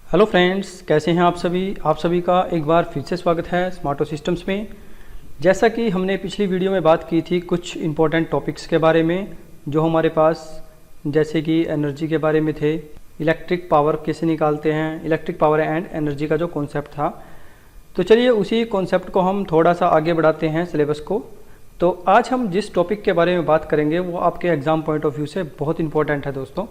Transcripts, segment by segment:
Hello friends, कैसे हैं आप सभी का एक बार फिर से स्वागत है स्मार्टो सिस्टम्स में। जैसा कि हमने पिछली वीडियो में बात की थी कुछ इम्पोर्टेंट टॉपिक्स के बारे में जो हमारे पास, जैसे कि एनर्जी के बारे में थे, इलेक्ट्रिक पावर कैसे निकालते हैं, इलेक्ट्रिक पावर एंड एनर्जी का जो कॉन्सेप्ट था। तो चलिए उसी कॉन्सेप्ट को हम थोड़ा सा आगे बढ़ाते हैं सिलेबस को। तो आज हम जिस टॉपिक के बारे में बात करेंगे वो आपके एग्ज़ाम पॉइंट ऑफ व्यू से बहुत इंपॉर्टेंट है दोस्तों।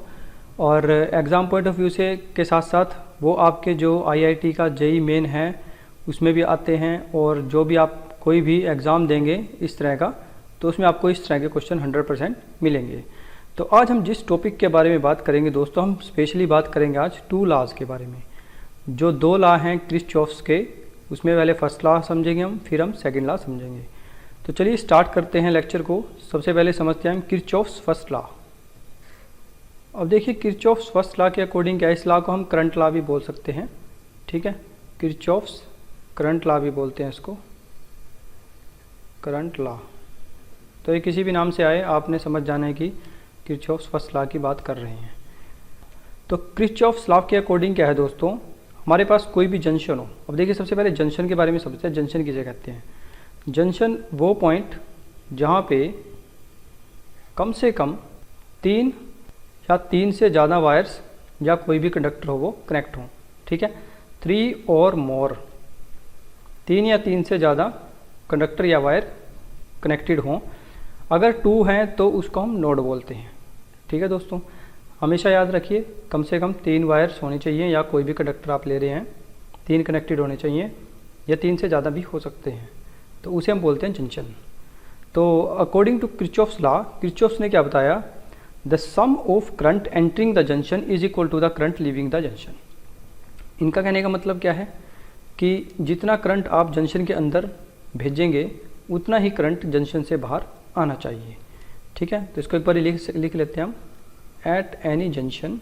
और एग्ज़ाम पॉइंट ऑफ व्यू से के साथ साथ वो आपके जो आईआईटी का जेई मेन है उसमें भी आते हैं, और जो भी आप कोई भी एग्ज़ाम देंगे इस तरह का, तो उसमें आपको इस तरह के क्वेश्चन 100% मिलेंगे। तो आज हम जिस टॉपिक के बारे में बात करेंगे दोस्तों, हम स्पेशली बात करेंगे आज 2 लॉज के बारे में। जो 2 लॉ हैं किरचॉफ्स के, उसमें पहले फर्स्ट लॉ समझेंगे हम, फिर हम सेकेंड लॉ समझेंगे। तो चलिए स्टार्ट करते हैं लेक्चर को। सबसे पहले समझते हैं किरचॉफ्स फर्स्ट लॉ। अब देखिए किरचॉफ्स फर्स्ट लॉ के अकॉर्डिंग क्या है, इस लॉ को हम करंट लॉ भी बोल सकते हैं, ठीक है। किरचॉफ्स करंट लॉ भी बोलते हैं इसको, करंट लॉ। तो ये किसी भी नाम से आए आपने समझ जाना है कि किरचॉफ्स फर्स्ट लॉ की बात कर रहे हैं। तो किरचॉफ्स लॉ के अकॉर्डिंग क्या है दोस्तों, हमारे पास कोई भी जंक्शन हो। अब देखिए सबसे पहले जंक्शन के बारे में समझते हैं। जंक्शन किसे कहते हैं? जंक्शन वो पॉइंट जहाँ पे कम से कम 3 या 3 से ज़्यादा वायर्स या कोई भी कंडक्टर हो वो कनेक्ट हों, ठीक है। 3 और मोर, 3 या 3 से ज़्यादा कंडक्टर या वायर कनेक्टेड हों। अगर 2 हैं तो उसको हम नोड बोलते हैं, ठीक है दोस्तों। हमेशा याद रखिए कम से कम 3 वायर्स होने चाहिए, या कोई भी कंडक्टर आप ले रहे हैं 3 कनेक्टेड होने चाहिए, या 3 से ज़्यादा भी हो सकते हैं, तो उसे हम बोलते हैं जंक्शन। तो according to Kirchhoff's law, Kirchhoff's ने क्या बताया, the sum of current entering the junction is equal to the current leaving the junction. इनका कहने का मतलब क्या है कि जितना करंट आप जंक्शन के अंदर भेजेंगे उतना ही करंट जंक्शन से बाहर आना चाहिए, ठीक है। तो इसको एक बार लिख लेते हैं हम। At any junction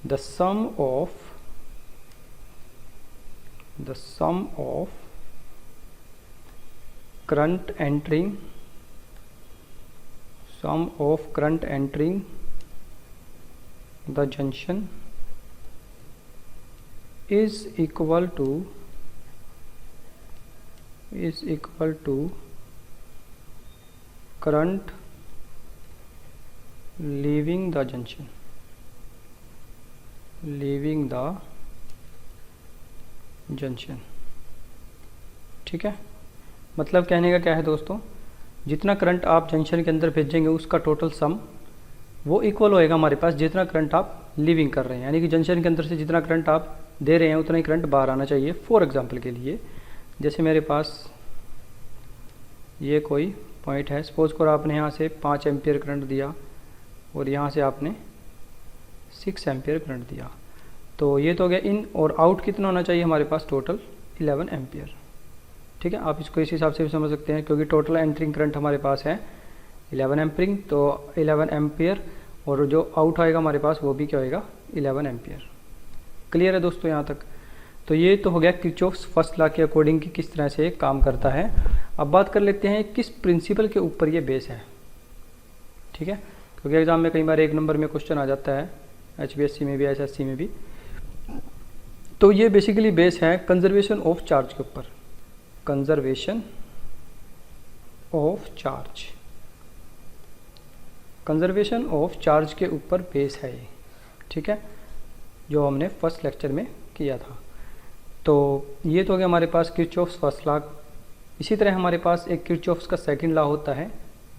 the sum of current entering the junction is equal to current leaving the junction, ठीक है। मतलब कहने का क्या है दोस्तों, जितना करंट आप जंक्शन के अंदर भेजेंगे उसका टोटल सम वो इक्वल होएगा हमारे पास जितना करंट आप लीविंग कर रहे हैं, यानी कि जंक्शन के अंदर से जितना करंट आप दे रहे हैं उतना ही करंट बाहर आना चाहिए। फॉर एग्जांपल के लिए, जैसे मेरे पास ये कोई पॉइंट है, सपोज करो आपने यहाँ से 5 एम्पियर करंट दिया और यहाँ से आपने 6 एम्पियर करंट दिया, तो ये तो हो गया इन, और आउट कितना होना चाहिए हमारे पास, टोटल 11 एम्पियर, ठीक है। आप इसको इस हिसाब से भी समझ सकते हैं क्योंकि टोटल एंटरिंग करंट हमारे पास है 11 एम्परिंग, तो 11 एम्पियर, और जो आउट आएगा हमारे पास वो भी क्या होएगा, 11 एम्पियर। क्लियर है दोस्तों यहाँ तक? तो ये तो हो गया किरचॉफ्स फर्स्ट लॉ के अकॉर्डिंग कि किस तरह से काम करता है। अब बात कर लेते हैं किस प्रिंसिपल के ऊपर ये बेस है, ठीक है, क्योंकि एग्जाम में कई बार 1 नंबर में क्वेश्चन आ जाता है, HBSC में भी, SSC में भी। तो ये बेसिकली बेस है कंजर्वेशन ऑफ चार्ज के ऊपर, कंजर्वेशन ऑफ चार्ज के ऊपर बेस है ये, ठीक है, जो हमने फर्स्ट लेक्चर में किया था। तो ये तो हो गया हमारे पास किरचॉफ्स फर्स्ट लॉ। इसी तरह हमारे पास एक किरचॉफ्स का सेकंड लॉ होता है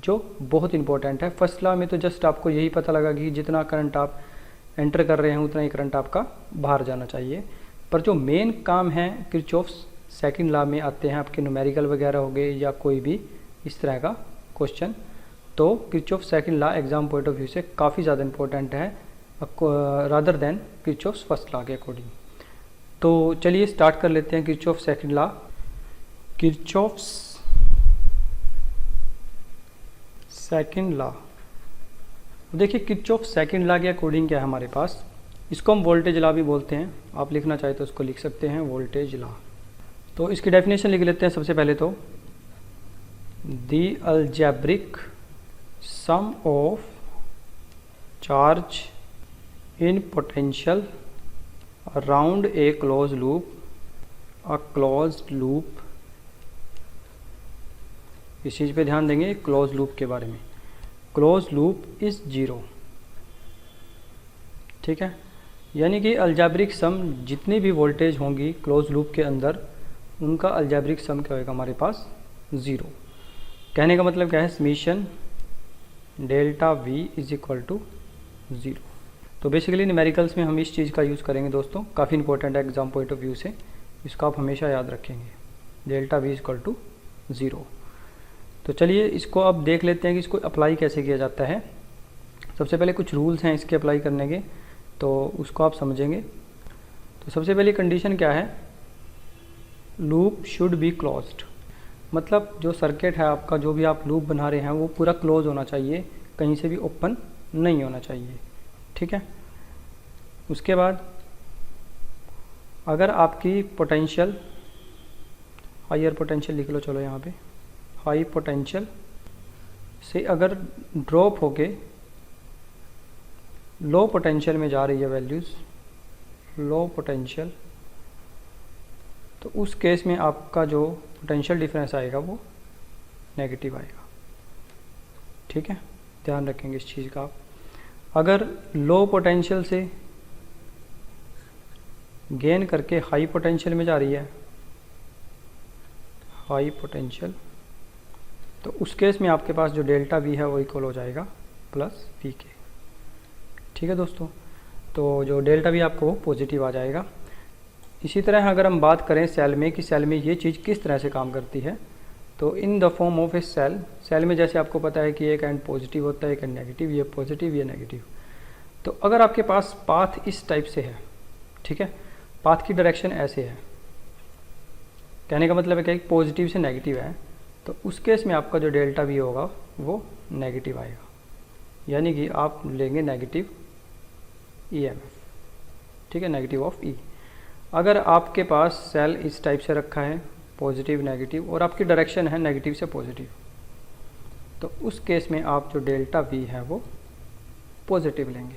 जो बहुत इंपॉर्टेंट है। फर्स्ट लॉ में तो जस्ट आपको यही पता लगा कि जितना करंट आप एंटर कर रहे हैं उतना ही करंट आपका बाहर जाना चाहिए, पर जो मेन काम है किरचॉफ्स सेकंड लॉ में आते हैं आपके न्यूमेरिकल वगैरह हो गए या कोई भी इस तरह का क्वेश्चन। तो Kirchhoff's second law exam point of view से काफ़ी ज़्यादा इंपॉर्टेंट है rather than Kirchhoff's first law के अकॉर्डिंग। तो चलिए स्टार्ट कर लेते हैं Kirchhoff's second law. Kirchhoff's second law, देखिए किरचॉफ्स सेकंड लॉ के अकॉर्डिंग क्या है हमारे पास, इसको हम वोल्टेज लॉ भी बोलते हैं। आप लिखना चाहे तो उसको लिख सकते हैं वोल्टेज लॉ। तो इसकी डेफिनेशन लिख लेते हैं सबसे पहले तो, the algebraic sum of charge in potential around a close loop, a closed loop. इस चीज़ पे ध्यान देंगे क्लोज लूप के बारे में। क्लोज लूप इज़ जीरो, ठीक है। यानी कि अलजेब्रिक सम जितनी भी वोल्टेज होंगी क्लोज लूप के अंदर, उनका अलजेब्रिक सम क्या होगा हमारे पास, ज़ीरो। कहने का मतलब क्या है, summation delta V is equal to zero. तो बेसिकली न्यूमेरिकल्स में हम इस चीज़ का यूज़ करेंगे दोस्तों, काफ़ी इंपॉर्टेंट है एग्जाम पॉइंट ऑफ व्यू से, इसको आप हमेशा याद रखेंगे, delta V is equal to zero. तो चलिए इसको अब देख लेते हैं कि इसको अप्लाई कैसे किया जाता है। सबसे पहले कुछ रूल्स हैं इसके अप्लाई करने के, तो उसको आप समझेंगे। तो सबसे पहली कंडीशन क्या है, लूप शुड बी क्लोज्ड। मतलब जो सर्किट है आपका, जो भी आप लूप बना रहे हैं वो पूरा क्लोज होना चाहिए, कहीं से भी ओपन नहीं होना चाहिए, ठीक है। उसके बाद अगर आपकी पोटेंशियल, हायर पोटेंशियल लिख लो, चलो यहाँ पे हाई पोटेंशियल से अगर ड्रॉप होके लो पोटेंशियल में जा रही है वैल्यूज़, लो पोटेंशियल, तो उस केस में आपका जो पोटेंशियल डिफरेंस आएगा वो नेगेटिव आएगा, ठीक है। ध्यान रखेंगे इस चीज़ का आप। अगर लो पोटेंशियल से गेन करके हाई पोटेंशियल में जा रही है, हाई पोटेंशियल, तो उस केस में आपके पास जो डेल्टा वी है वो इक्वल हो जाएगा प्लस वी के, ठीक है दोस्तों। तो जो डेल्टा वी आपको वो पॉजिटिव आ जाएगा। इसी तरह अगर हम बात करें सेल में कि सेल में ये चीज़ किस तरह से काम करती है, तो in the form of a cell, cell में जैसे आपको पता है कि एक एंड पॉजिटिव होता है, एक एंड नेगेटिव, ये पॉजिटिव ये नेगेटिव। तो अगर आपके पास पाथ इस टाइप से है, ठीक है, पाथ की डायरेक्शन ऐसे है, कहने का मतलब है कि पॉजिटिव से नेगेटिव है, तो उस केस में आपका जो डेल्टा वी होगा वो नेगेटिव आएगा, यानी कि आप लेंगे नेगेटिव ईएमएफ, ठीक है, नेगेटिव ऑफ ई। अगर आपके पास सेल इस टाइप से रखा है, पॉजिटिव नेगेटिव, और आपकी डायरेक्शन है नेगेटिव से पॉजिटिव, तो उस केस में आप जो डेल्टा वी है वो पॉजिटिव लेंगे।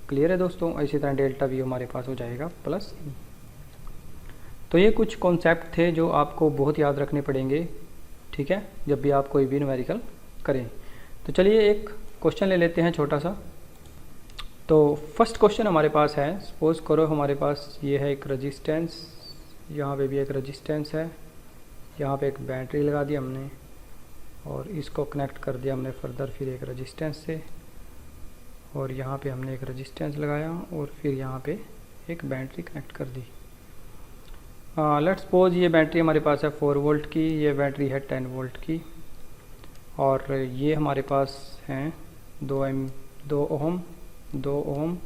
क्लियर है दोस्तों। इसी तरह डेल्टा वी हमारे पास हो जाएगा प्लस ई। तो ये कुछ कॉन्सेप्ट थे जो आपको बहुत याद रखने पड़ेंगे, ठीक है, जब भी आप कोई भी न्यूमेरिकल करें। तो चलिए एक क्वेश्चन ले लेते हैं छोटा सा। तो फर्स्ट क्वेश्चन हमारे पास है, सपोज करो हमारे पास ये है एक रेजिस्टेंस, यहाँ पे भी एक रेजिस्टेंस है, यहाँ पे एक बैटरी लगा दी हमने और इसको कनेक्ट कर दिया हमने फर्दर फिर एक रेजिस्टेंस से, और यहाँ पे हमने एक रेजिस्टेंस लगाया और फिर यहाँ पे एक बैटरी कनेक्ट कर दी। लेट्स सपोज ये बैटरी हमारे पास है 4 वोल्ट की, ये बैटरी है 10 वोल्ट की, और ये हमारे पास हैं 2 ओम,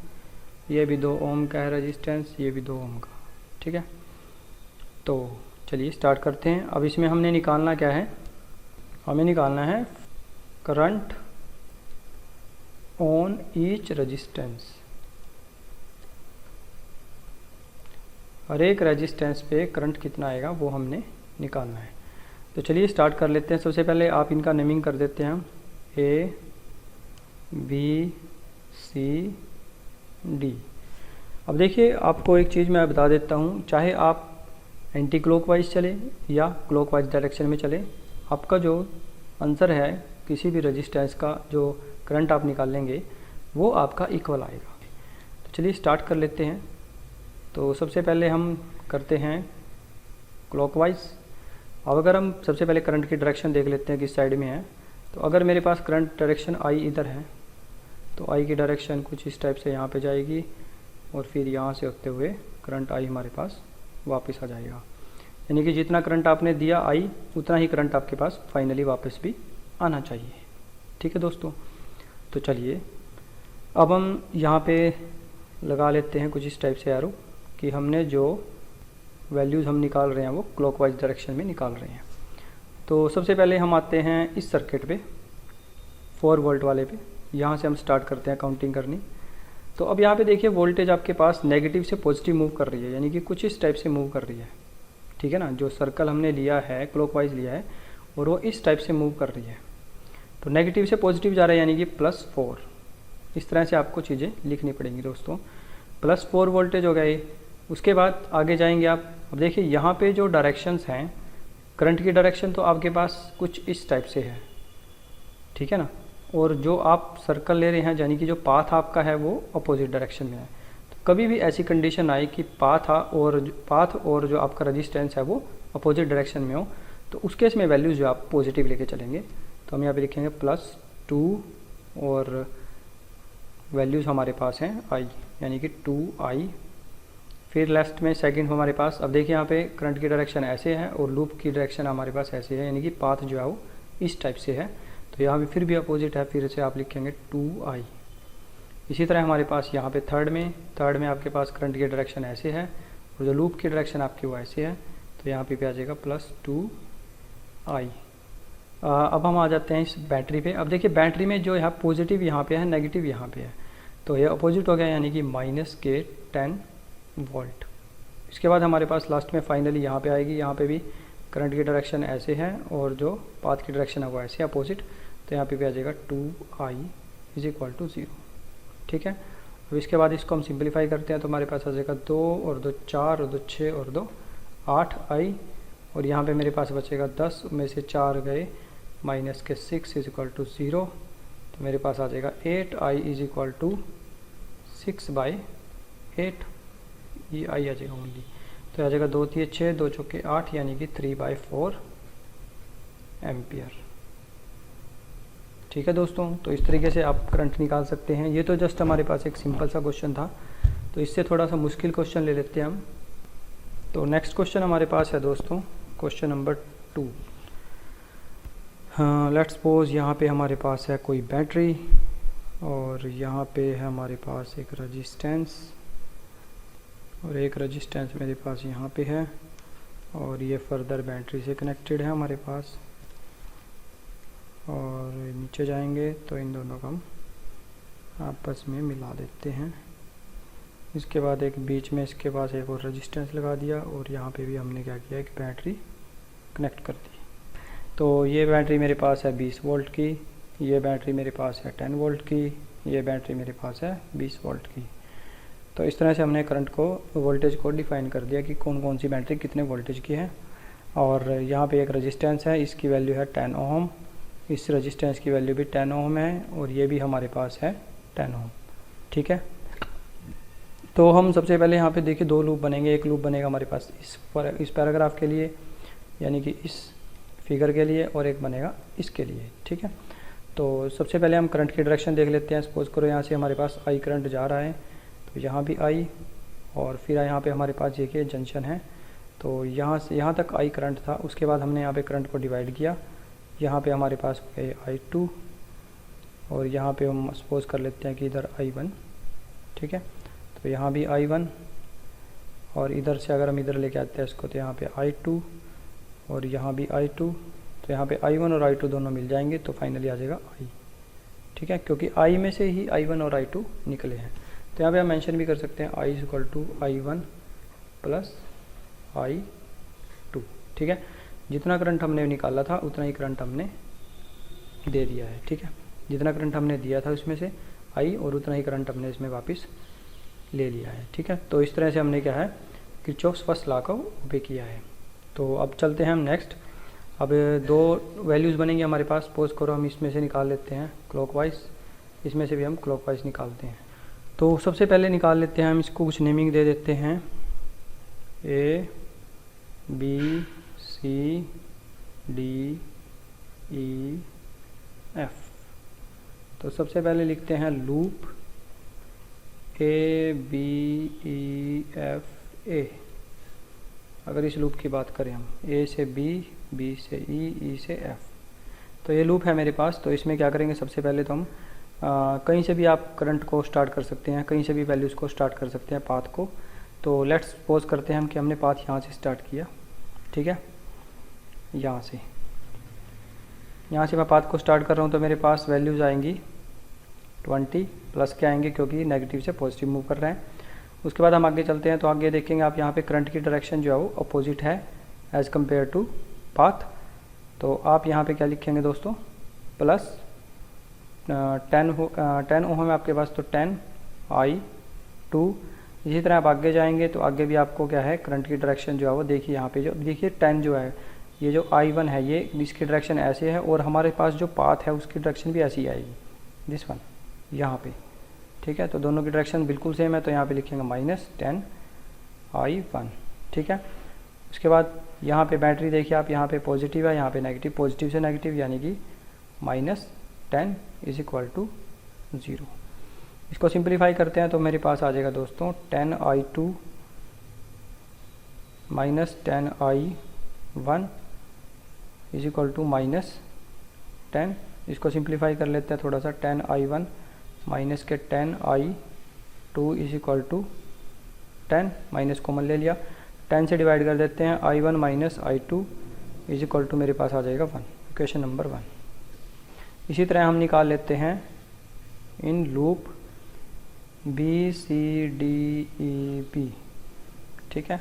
ये भी 2 ओम का है रेजिस्टेंस, ये भी 2 ओम का, ठीक है। तो चलिए स्टार्ट करते हैं। अब इसमें हमने निकालना क्या है, हमें निकालना है करंट ऑन ईच रेजिस्टेंस। हर एक रेजिस्टेंस पे करंट कितना आएगा वो हमने निकालना है। तो चलिए स्टार्ट कर लेते हैं। सबसे पहले आप इनका नेमिंग कर देते हैं हम, ए बी सी डी। अब देखिए आपको एक चीज़ मैं बता देता हूँ, चाहे आप एंटी क्लॉकवाइज चले या क्लॉकवाइज डायरेक्शन में चले, आपका जो आंसर है किसी भी रेजिस्टेंस का जो करंट आप निकालेंगे वो आपका इक्वल आएगा। तो चलिए स्टार्ट कर लेते हैं। तो सबसे पहले हम करते हैं क्लॉकवाइज। अब अगर हम सबसे पहले करंट की डायरेक्शन देख लेते हैं किस साइड में है, तो अगर मेरे पास करंट डायरेक्शन आई इधर है, तो आई की डायरेक्शन कुछ इस टाइप से यहाँ पे जाएगी और फिर यहाँ से होते हुए करंट आई हमारे पास वापस आ जाएगा। यानी कि जितना करंट आपने दिया आई, उतना ही करंट आपके पास फाइनली वापस भी आना चाहिए, ठीक है दोस्तों। तो चलिए अब हम यहाँ पे लगा लेते हैं कुछ इस टाइप से एरो कि हमने जो वैल्यूज़ हम निकाल रहे हैं वो क्लॉकवाइज डायरेक्शन में निकाल रहे हैं। तो सबसे पहले हम आते हैं इस सर्किट पे, 4 वोल्ट वाले पे, यहाँ से हम स्टार्ट करते हैं काउंटिंग करनी। तो अब यहाँ पे देखिए वोल्टेज आपके पास नेगेटिव से पॉजिटिव मूव कर रही है, यानी कि कुछ इस टाइप से मूव कर रही है, ठीक है ना। जो सर्कल हमने लिया है क्लॉकवाइज लिया है और वो इस टाइप से मूव कर रही है। तो नेगेटिव से पॉजिटिव जा रहा है यानी कि +4, इस तरह से आपको चीज़ें लिखनी पड़ेंगी दोस्तों। +4 वोल्टेज हो गए। उसके बाद आगे जाएंगे आप। अब देखिए यहाँ पे जो डायरेक्शंस हैं, करंट की डायरेक्शन तो आपके पास कुछ इस टाइप से है, ठीक है ना। और जो आप सर्कल ले रहे हैं, यानी कि जो पाथ आपका है वो अपोजिट डायरेक्शन में है। तो कभी भी ऐसी कंडीशन आए कि पाथ और जो आपका रजिस्टेंस है वो अपोजिट डायरेक्शन में हो, तो उस केस में वैल्यूज़ जो आप पॉजिटिव लेके चलेंगे। तो हम यहाँ पे लिखेंगे +2 और वैल्यूज़ हमारे पास हैं I, यानी कि 2I। फिर लास्ट में सेकंड हमारे पास, अब देखिए यहाँ पे करंट की डायरेक्शन ऐसे है और लूप की डायरेक्शन हमारे पास ऐसे है, यानी कि पाथ जो है वो इस टाइप से है। तो यहाँ पे फिर भी अपोजिट है, फिर से आप लिखेंगे 2I। इसी तरह हमारे पास यहाँ पे थर्ड में आपके पास करंट की डायरेक्शन ऐसे है और जो लूप की डायरेक्शन आपकी वो ऐसे है। तो यहाँ पे आ जाएगा +2I। अब हम आ जाते हैं इस बैटरी पे। अब देखिए बैटरी में जो है पॉजिटिव यहाँ पे है, नेगेटिव यहाँ पे है, तो ये अपोजिट हो गया, यानी कि -10 वोल्ट। इसके बाद हमारे पास लास्ट में फाइनली यहाँ पे आएगी। यहाँ पे भी करंट की डायरेक्शन ऐसे है और जो पाथ की डायरेक्शन है वो ऐसे अपोजिट। तो यहाँ पे भी आ जाएगा 2I = 0, ठीक है। अब इसके बाद इसको हम सिंप्लीफाई करते हैं, तो हमारे पास आ जाएगा 2 और 2 4 और 2 6 और 2 8I। और यहाँ पे मेरे पास बचेगा 10 में से 4 गए, -6 = 0। तो मेरे पास आ जाएगा 8I = 6/8। ये I आ जाएगा ओनली। तो आ जाएगा 2 3 6 2 4 8, यानी कि 3/4 एम्पियर। ठीक है दोस्तों, तो इस तरीके से आप करंट निकाल सकते हैं। ये तो जस्ट हमारे पास एक सिंपल सा क्वेश्चन था, तो इससे थोड़ा सा मुश्किल क्वेश्चन ले लेते हैं हम। तो नेक्स्ट क्वेश्चन हमारे पास है दोस्तों, क्वेश्चन नंबर 2। हाँ, लेट्स सपोज यहाँ पे हमारे पास है कोई बैटरी और यहाँ पे है हमारे पास एक रेजिस्टेंस, और एक रेजिस्टेंस मेरे पास यहाँ पे है और ये फर्दर बैटरी से कनेक्टेड है हमारे पास। और नीचे जाएंगे तो इन दोनों को हम आपस में मिला देते हैं। इसके बाद एक बीच में इसके पास एक और रेजिस्टेंस लगा दिया और यहाँ पे भी हमने क्या किया, एक बैटरी कनेक्ट कर दी। तो ये बैटरी मेरे पास है 20 वोल्ट की, ये बैटरी मेरे पास है 10 वोल्ट की, ये बैटरी मेरे पास है 20 वोल्ट की। तो इस तरह से हमने करंट को, वोल्टेज को डिफ़ाइन कर दिया कि कौन कौन सी बैटरी कितने वोल्टेज की है। और यहाँ पे एक रेजिस्टेंस है, इसकी वैल्यू है 10 ओम, इस रेजिस्टेंस की वैल्यू भी 10 ओम है और ये भी हमारे पास है 10 ओम, ठीक है। तो हम सबसे पहले यहाँ पे देखिए 2 लूप बनेंगे। एक लूप बनेगा हमारे पास इस पैराग्राफ के लिए, यानी कि इस फिगर के लिए, और एक बनेगा इसके लिए, ठीक है। तो सबसे पहले हम करंट की डायरेक्शन देख लेते हैं। सपोज करो यहाँ से हमारे पास I करंट जा रहा है, तो यहाँ भी I, और फिर यहाँ पे हमारे पास देखिए जंक्शन है, तो यहाँ से यहाँ तक I करंट था। उसके बाद हमने यहाँ पे करंट को डिवाइड किया, यहाँ पे हमारे पास I2 और यहाँ पे हम सपोज कर लेते हैं कि इधर I1, ठीक है। तो यहाँ भी I1 और इधर से अगर हम इधर लेके आते हैं इसको, तो यहाँ पे I2 और यहाँ भी I2, तो यहाँ पे I1 और I2 दोनों मिल जाएंगे, तो फाइनली आ जाएगा I, ठीक है, क्योंकि I में से ही I1 और I2 निकले हैं। तो यहाँ पे हम मेंशन भी कर सकते हैं I = I1 + I2, ठीक है। जितना करंट हमने निकाला था उतना ही करंट हमने दे दिया है, ठीक है। जितना करंट हमने दिया था उसमें से I, और उतना ही करंट हमने इसमें वापस ले लिया है, ठीक है। तो इस तरह से हमने क्या है, किरचॉफ्स फर्स्ट लॉ को ओबे किया है। तो अब चलते हैं हम नेक्स्ट। अब 2 वैल्यूज़ बनेंगे हमारे पास। सपोज करो हम इसमें से निकाल लेते हैं क्लॉकवाइज, इसमें से भी हम क्लॉकवाइज निकालते हैं। तो सबसे पहले निकाल लेते हैं हम, इसको कुछ नेमिंग दे देते हैं, A B C D E F। तो सबसे पहले लिखते हैं loop A B E F A। अगर इस लूप की बात करें हम, A से B, B से E, E से F, तो ये लूप है मेरे पास। तो इसमें क्या करेंगे, सबसे पहले तो हम कहीं से भी आप करंट को स्टार्ट कर सकते हैं, कहीं से भी वैल्यूज़ को स्टार्ट कर सकते हैं, पाथ को। तो लेट्स सपोज करते हैं हम कि हमने पाथ यहाँ से स्टार्ट किया, ठीक है। यहाँ से मैं पाथ को स्टार्ट कर रहा हूँ, तो मेरे पास वैल्यूज़ आएंगी 20 प्लस के आएंगे, क्योंकि नेगेटिव से पॉजिटिव मूव कर रहे हैं। उसके बाद हम आगे चलते हैं, तो आगे देखेंगे आप यहाँ पे करंट की डायरेक्शन जो है वो अपोजिट है एज़ कम्पेयर टू पाथ। तो आप यहाँ पे क्या लिखेंगे दोस्तों, 10 ओम है आपके पास, तो 10I2। इसी तरह आप आगे जाएंगे तो आगे भी आपको क्या है, करंट की डायरेक्शन जो है वो देखिए यहाँ पे, जो देखिए 10 जो है, ये जो I1 है ये इसकी डायरेक्शन ऐसे है, और हमारे पास जो पाथ है उसकी डायरेक्शन भी ऐसी आएगी, दिस वन यहाँ पे, ठीक है। तो दोनों की डायरेक्शन बिल्कुल सेम है, तो यहाँ पे लिखेंगे -10I1, ठीक है। उसके बाद यहाँ पे बैटरी देखिए आप, यहाँ पे पॉजिटिव है, यहाँ पे नेगेटिव, पॉजिटिव से नेगेटिव यानी कि -10 = 0। इसको सिंप्लीफाई करते हैं तो मेरे पास आ जाएगा दोस्तों 10I2 -10I1 = -10। इसको सिंप्लीफाई कर लेते हैं थोड़ा सा, 10I1 माइनस के 10I2 = 10, माइनस कॉमन ले लिया, 10 से डिवाइड कर देते हैं, I1 - I2 = मेरे पास आ जाएगा 1, इक्वेशन नंबर 1। इसी तरह हम निकाल लेते हैं इन लूप BCDEB, ठीक है।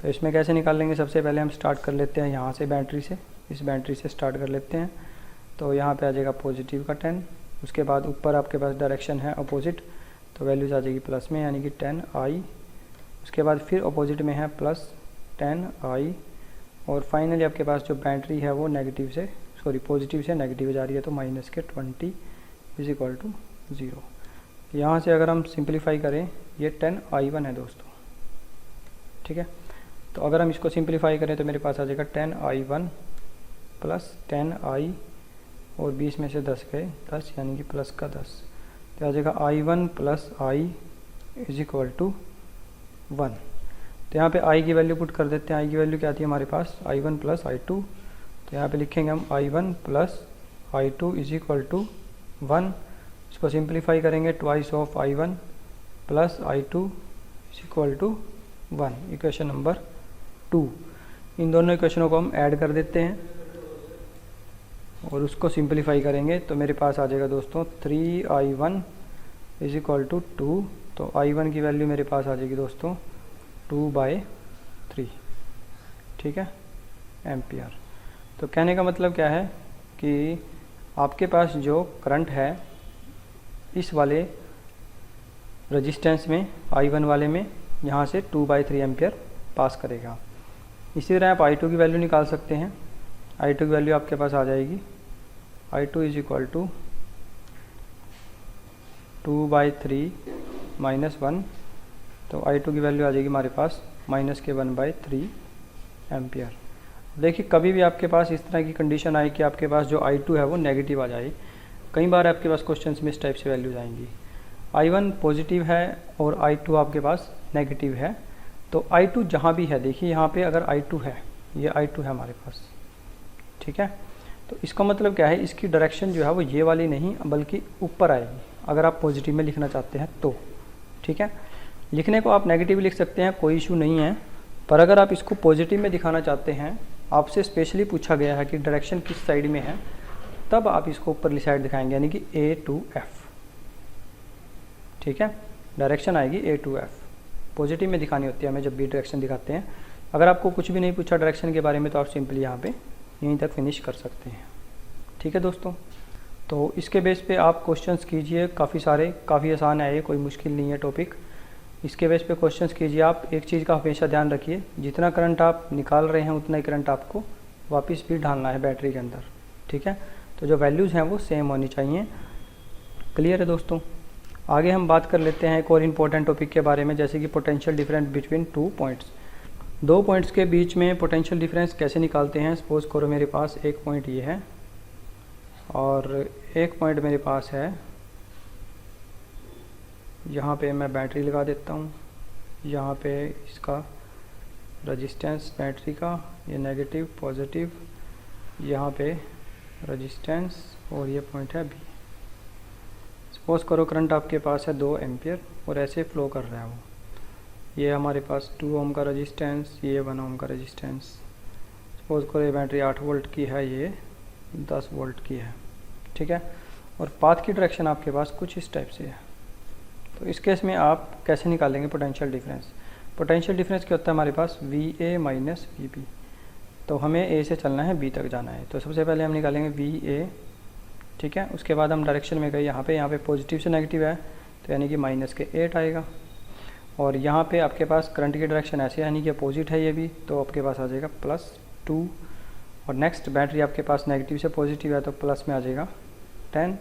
तो इसमें कैसे निकाल लेंगे, सबसे पहले हम स्टार्ट कर लेते हैं यहाँ से, बैटरी से, इस बैटरी से स्टार्ट कर लेते हैं। तो यहाँ पे आ जाएगा पॉजिटिव का 10, उसके बाद ऊपर आपके पास डायरेक्शन है अपोजिट, तो वैल्यूज आ जाएगी प्लस में यानी कि 10I, उसके बाद फिर अपोजिट में है +10I, और फाइनली आपके पास जो बैटरी है वो नेगेटिव से, सॉरी पॉजिटिव से नेगेटिव जा रही है, तो -20 = 0। यहाँ से अगर हम सिंप्लीफाई करें, ये 10I1 है दोस्तों, ठीक है। तो अगर हम इसको सिंप्लीफाई करें तो मेरे पास आ जाएगा 10I1 + 10I, और 20 में से 10 गए 10 यानी कि प्लस का 10, तो आ जाएगा I1 + I = 1। तो यहाँ पे I की वैल्यू पुट कर देते हैं, I की वैल्यू क्या आती है हमारे पास, I1 + I2, तो यहाँ पे लिखेंगे हम I1 + I2 = 1। इसको सिंप्लीफाई करेंगे, twice of I1 + I2 = 1, equation number 2। इन दोनों इक्वेशनों को हम ऐड कर देते हैं और उसको सिंप्लीफाई करेंगे, तो मेरे पास आ जाएगा दोस्तों 3I1 = 2। तो I1 की वैल्यू मेरे पास आ जाएगी दोस्तों 2/3, ठीक है, एम्पियर। तो कहने का मतलब क्या है कि आपके पास जो करंट है इस वाले रेजिस्टेंस में, I1 वाले में, यहाँ से 2/3 एम्पियर पास करेगा। इसी तरह आप I2 की वैल्यू निकाल सकते हैं। I2 की वैल्यू आपके पास आ जाएगी, I2 = 2/3 - 1, तो I2 की वैल्यू आ जाएगी हमारे पास -1/3 एम्पियर। देखिए कभी भी आपके पास इस तरह की कंडीशन आए कि आपके पास जो I2 है वो नेगेटिव आ जाए, कई बार आपके पास क्वेश्चंस में इस टाइप से वैल्यूज आएंगी, I1 पॉजिटिव है और I2 आपके पास नेगेटिव है, तो I2 जहाँ भी है, देखिए यहाँ पे अगर I2 है, ये I2 है हमारे पास, ठीक है। तो इसका मतलब क्या है, इसकी डायरेक्शन जो है वो ये वाली नहीं बल्कि ऊपर आएगी, अगर आप पॉजिटिव में लिखना चाहते हैं तो, ठीक है। लिखने को आप नेगेटिव लिख सकते हैं, कोई इशू नहीं है, पर अगर आप इसको पॉजिटिव में दिखाना चाहते हैं, आपसे स्पेशली पूछा गया है कि डायरेक्शन किस साइड में है, तब आप इसको ऊपरली साइड दिखाएंगे यानी कि A to F, ठीक है। डायरेक्शन आएगी A to F, पॉजिटिव में दिखानी होती है हमें जब भी डायरेक्शन दिखाते हैं। अगर आपको कुछ भी नहीं पूछा डायरेक्शन के बारे में तो आप सिंपली यहाँ पे यहीं तक फिनिश कर सकते हैं, ठीक है दोस्तों। तो इसके बेस पे आप क्वेश्चंस कीजिए, काफ़ी सारे, काफ़ी आसान है ये, कोई मुश्किल नहीं है टॉपिक। इसके बेस पे क्वेश्चंस कीजिए आप। एक चीज़ का हमेशा ध्यान रखिए, जितना करंट आप निकाल रहे हैं उतना ही करंट आपको वापस भी डालना है बैटरी के अंदर, ठीक है। तो जो वैल्यूज़ हैं वो सेम होनी चाहिए। क्लियर है दोस्तों। आगे हम बात कर लेते हैं एक और इम्पोर्टेंट टॉपिक के बारे में, जैसे कि potential difference between 2 points. 2 points के बीच में पोटेंशियल डिफरेंस कैसे निकालते हैं। सपोज करो मेरे पास एक पॉइंट ये है और एक पॉइंट मेरे पास है, यहाँ पे मैं बैटरी लगा देता हूँ, यहाँ पे इसका रेजिस्टेंस बैटरी का, ये नेगेटिव पॉजिटिव, यहाँ पे रेजिस्टेंस, और ये पॉइंट है बी। सपोज करो करंट आपके पास है 2 एम्पियर और ऐसे फ्लो कर रहा है वो, ये हमारे पास 2 ओम का रेजिस्टेंस, ये 1 ओम का रेजिस्टेंस। सपोज करो ये बैटरी 8 वोल्ट की है, ये 10 वोल्ट की है, ठीक है। और पाथ की डायरेक्शन आपके पास कुछ इस टाइप से है। तो इस केस में आप कैसे निकालेंगे पोटेंशियल डिफरेंस। पोटेंशियल डिफरेंस क्या होता है हमारे पास, VA माइनस VB। तो हमें A से चलना है B तक जाना है, तो सबसे पहले हम निकालेंगे VA ठीक है। उसके बाद हम डायरेक्शन में गए, यहाँ पे पॉजिटिव से नेगेटिव है तो यानी कि -8 आएगा। और यहाँ पे आपके पास करंट की डायरेक्शन ऐसे यानी कि अपोजिट है ये भी, तो आपके पास आ जाएगा +2। और नेक्स्ट बैटरी आपके पास नेगेटिव से पॉजिटिव है तो प्लस में आ जाएगा 10।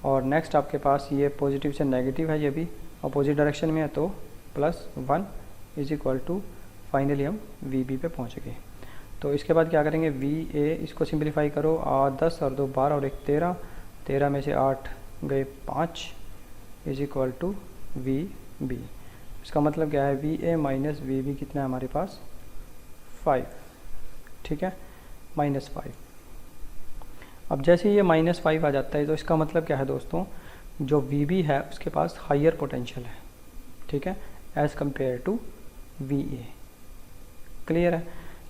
और नेक्स्ट आपके पास ये पॉजिटिव से नेगेटिव है, ये भी अपोजिट डायरेक्शन में है तो +1 = फाइनली हम VB पे पहुँच गए। तो इसके बाद क्या करेंगे, VA इसको सिंपलीफाई करो, 10 और 2 12 और 1 13, 13 में से 8 गए 5 = VB। इसका मतलब क्या है, VA माइनस VB कितना है हमारे पास 5, ठीक है, -5। अब जैसे ये -5 आ जाता है तो इसका मतलब क्या है दोस्तों, जो VB है उसके पास हायर पोटेंशियल है, ठीक है, as compare to VA। Clear है,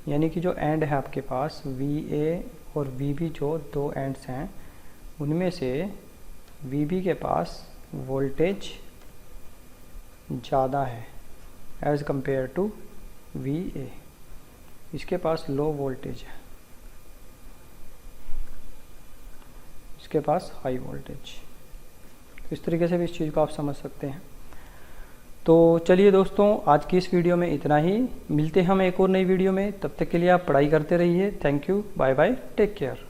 यानी कि जो एंड है आपके पास VA और VB, जो दो एंड्स हैं उनमें से VB के पास वोल्टेज ज़्यादा है एज़ कम्पेयर टू VA, इसके पास लो वोल्टेज है, इसके पास हाई वोल्टेज। इस तरीके से भी इस चीज़ को आप समझ सकते हैं। तो चलिए दोस्तों, आज की इस वीडियो में इतना ही, मिलते हैं हम एक और नई वीडियो में, तब तक के लिए आप पढ़ाई करते रहिए। Thank you, bye bye, take care.